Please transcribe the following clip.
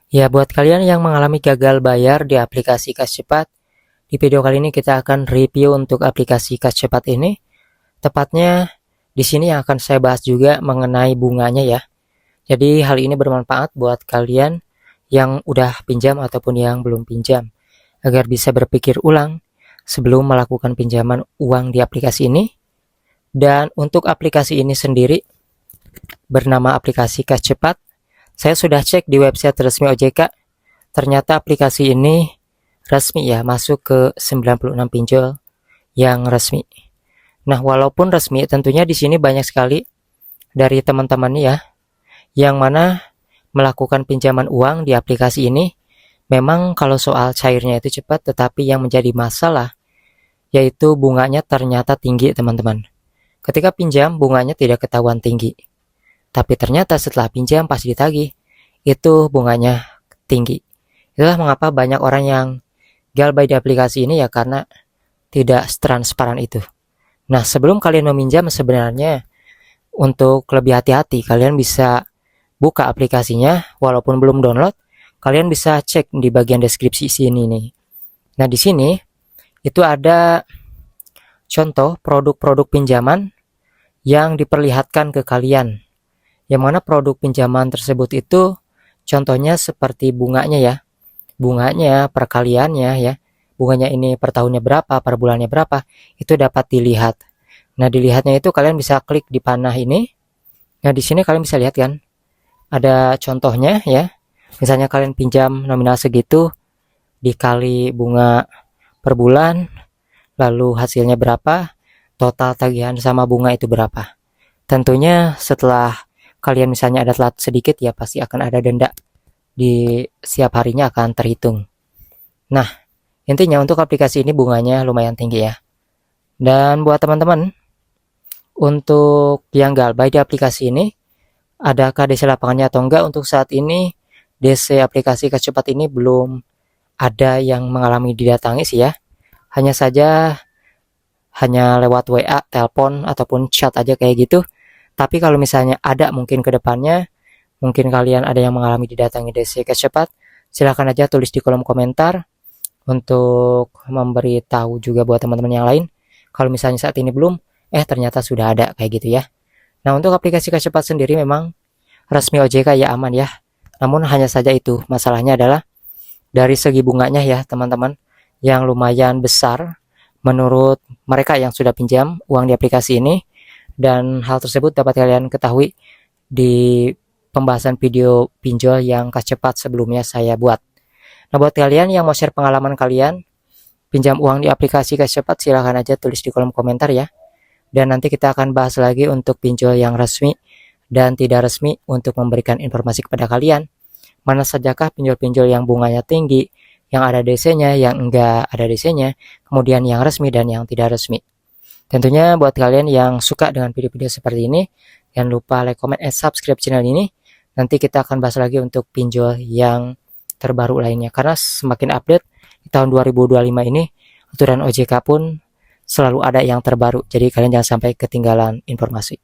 Ya, buat kalian yang mengalami gagal bayar di aplikasi Kas Cepat, di video kali ini kita akan review untuk aplikasi Kas Cepat ini. Tepatnya di sini yang akan saya bahas juga mengenai bunganya ya. Jadi hal ini bermanfaat buat kalian yang udah pinjam ataupun yang belum pinjam, agar bisa berpikir ulang sebelum melakukan pinjaman uang di aplikasi ini. Dan untuk aplikasi ini sendiri bernama aplikasi Kas Cepat. Saya sudah cek di website resmi OJK, ternyata aplikasi ini resmi ya, masuk ke 96 pinjol yang resmi. Nah, walaupun resmi, tentunya di sini banyak sekali dari teman-teman ya, yang mana melakukan pinjaman uang di aplikasi ini. Memang kalau soal cairnya itu cepat, tetapi yang menjadi masalah yaitu bunganya ternyata tinggi, teman-teman. Ketika pinjam, bunganya tidak ketahuan tinggi. Tapi ternyata setelah pinjam pas ditagih, itu bunganya tinggi. Itulah mengapa banyak orang yang gagal di aplikasi ini ya, karena tidak transparan itu. Nah, sebelum kalian meminjam sebenarnya untuk lebih hati-hati, kalian bisa buka aplikasinya walaupun belum download. Kalian bisa cek di bagian deskripsi sini nih. Nah, di sini itu ada contoh produk-produk pinjaman yang diperlihatkan ke kalian. Yang mana produk pinjaman tersebut itu contohnya seperti bunganya ya. Bunganya, perkaliannya ya. Bunganya ini per tahunnya berapa, per bulannya berapa, itu dapat dilihat. Nah, dilihatnya itu kalian bisa klik di panah ini. Nah, di sini kalian bisa lihat kan, ada contohnya ya. Misalnya kalian pinjam nominal segitu dikali bunga per bulan, lalu hasilnya berapa, total tagihan sama bunga itu berapa. Tentunya setelah kalian misalnya ada telat sedikit ya, pasti akan ada denda di setiap harinya akan terhitung. Nah, intinya untuk aplikasi ini bunganya lumayan tinggi ya. Dan buat teman-teman, untuk yang galbay di aplikasi ini, adakah DC lapangannya atau enggak? Untuk saat ini DC aplikasi Kas Cepat ini belum ada yang mengalami didatangi sih ya. Hanya saja hanya lewat WA, telepon ataupun chat aja kayak gitu. Tapi kalau misalnya ada mungkin ke depannya, mungkin kalian ada yang mengalami didatangi DC Kas Cepat, silahkan aja tulis di kolom komentar untuk memberitahu juga buat teman-teman yang lain. Kalau misalnya saat ini belum, ternyata sudah ada kayak gitu ya. Nah, untuk aplikasi Kas Cepat sendiri memang resmi OJK ya, aman ya. Namun hanya saja itu, masalahnya adalah dari segi bunganya ya teman-teman, yang lumayan besar menurut mereka yang sudah pinjam uang di aplikasi ini. Dan hal tersebut dapat kalian ketahui di pembahasan video pinjol yang Kas Cepat sebelumnya saya buat. Nah, buat kalian yang mau share pengalaman kalian pinjam uang di aplikasi Kas Cepat, silahkan aja tulis di kolom komentar ya. Dan nanti kita akan bahas lagi untuk pinjol yang resmi dan tidak resmi untuk memberikan informasi kepada kalian. Mana sajakah pinjol-pinjol yang bunganya tinggi, yang ada DC-nya, yang enggak ada DC-nya, kemudian yang resmi dan yang tidak resmi. Tentunya buat kalian yang suka dengan video-video seperti ini, jangan lupa like, comment, and subscribe channel ini. Nanti kita akan bahas lagi untuk pinjol yang terbaru lainnya. Karena semakin update di tahun 2025 ini, aturan OJK pun selalu ada yang terbaru. Jadi kalian jangan sampai ketinggalan informasi.